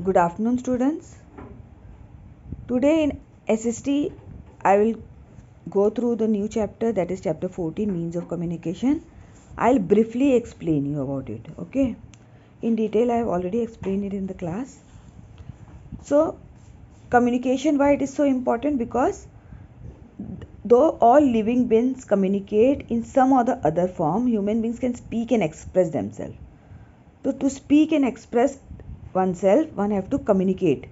Good afternoon, students. Today in SST, I will go through the new chapter, that is chapter 14, means of communication. I'll briefly explain you about it. Okay. In detail, I have already explained it in the class. So, communication, why it is so important? Because though all living beings communicate in some or the other form, human beings can speak and express themselves. So, to speak and express oneself, one have to communicate,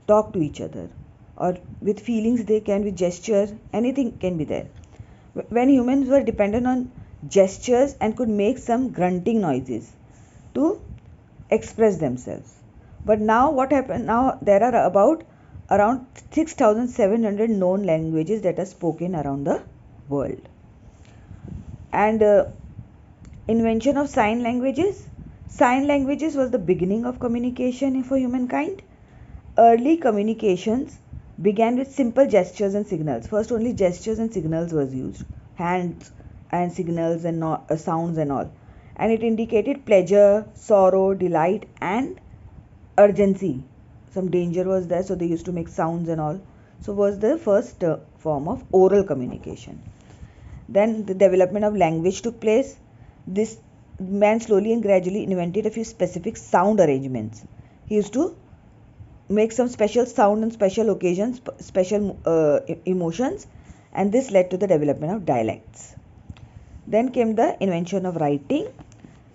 talk to each other, or with feelings, they can, with gestures, anything can be there. When humans were dependent on gestures and could make some grunting noises to express themselves. But now what happened? Now there are about around 6,700 known languages that are spoken around the world. And invention of sign languages. Sign languages was the beginning of communication for humankind. Early communications began with simple gestures and signals. First, only gestures and signals was used, hands and signals and sounds and all. And it indicated pleasure, sorrow, delight, and urgency. Some danger was there, so they used to make sounds and all. So was the first form of oral communication. Then the development of language took place. This man slowly and gradually invented a few specific sound arrangements. He used to make some special sound on special occasions, special emotions, and this led to the development of dialects. Then came the invention of writing.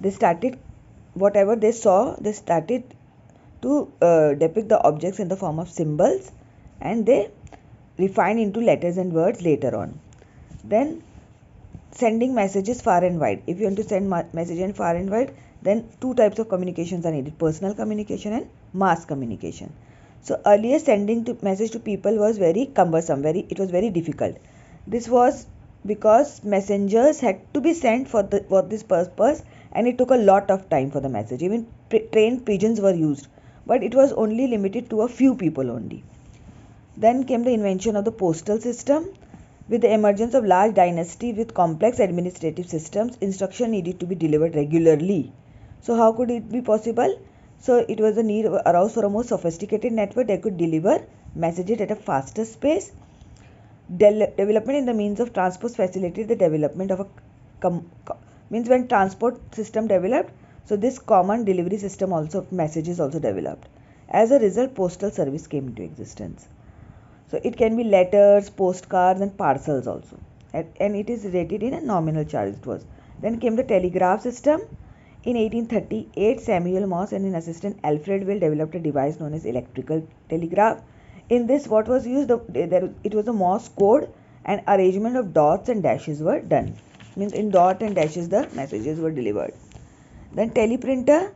They started, whatever they saw, they started to depict the objects in the form of symbols, and they refined into letters and words later on. Then sending messages far and wide. If you want to send messages far and wide, then two types of communications are needed: personal communication and mass communication. So earlier sending message to people was very cumbersome, it was very difficult. This was because messengers had to be sent for this purpose, and it took a lot of time for the message. Even trained pigeons were used, but it was only limited to a few people only. Then came the invention of the postal system. With the emergence of large dynasties with complex administrative systems, instruction needed to be delivered regularly. So how could it be possible? So it was a need aroused for a more sophisticated network that could deliver messages at a faster pace. Development in the means of transport facilitated the development of means when transport system developed, so this common delivery system also of messages also developed. As a result, postal service came into existence. So it can be letters, postcards, and parcels also. And it is rated in a nominal charge. It was. Then came the telegraph system. In 1838, Samuel Morse and his assistant Alfred Bell developed a device known as electrical telegraph. In this, what was used? It was a Morse code, and arrangement of dots and dashes were done. Means in dot and dashes the messages were delivered. Then teleprinter.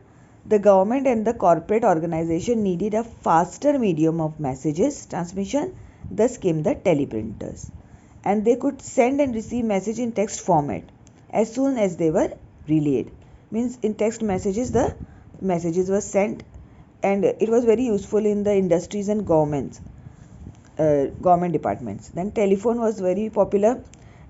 The government and the corporate organization needed a faster medium of messages transmission. Thus came the teleprinters, and they could send and receive message in text format as soon as they were relayed. Means in text messages the messages were sent, and it was very useful in the industries and government departments. Then telephone was very popular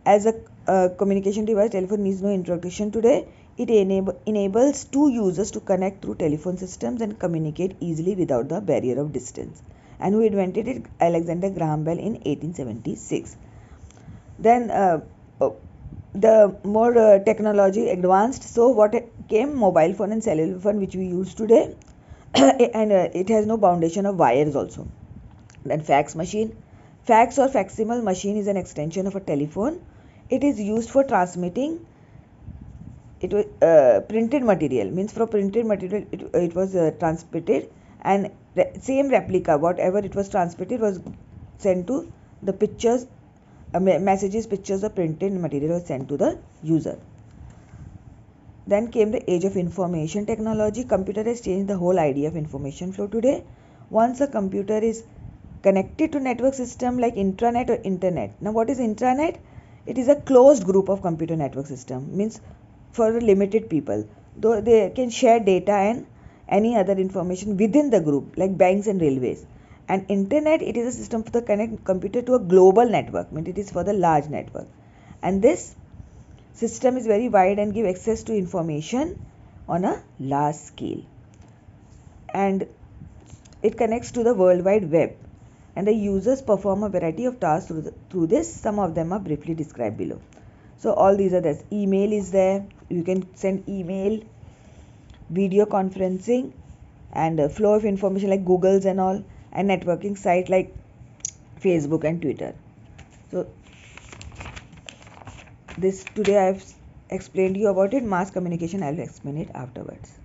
as a communication device. Telephone needs no introduction today. It enables two users to connect through telephone systems and communicate easily without the barrier of distance. And who invented it? Alexander Graham Bell in 1876. Then the more technology advanced, so what came? Mobile phone and cellular phone, which we use today, and it has no foundation of wires also. Then fax machine. Fax or facsimile machine is an extension of a telephone. It is used for transmitting it was printed material. Means for printed material it was transmitted, and same replica whatever it was transmitted was sent to the pictures, messages, pictures of printed material was sent to the user. Then came the age of information technology. Computer has changed the whole idea of information flow today. Once a computer is connected to network system like intranet or internet. Now what is intranet? It is a closed group of computer network system. Means for limited people, though they can share data and any other information within the group like banks and railways. And internet, it is a system for the connect computer to a global network. Means it is for the large network, and this system is very wide and give access to information on a large scale. And it connects to the World Wide Web, and the users perform a variety of tasks through this. Some of them are briefly described below. So all these are there. Email is there. You can send email, video conferencing, and flow of information like Google's and all, and networking site like Facebook and Twitter. So this today I've explained you about it. Mass communication, I'll explain it afterwards.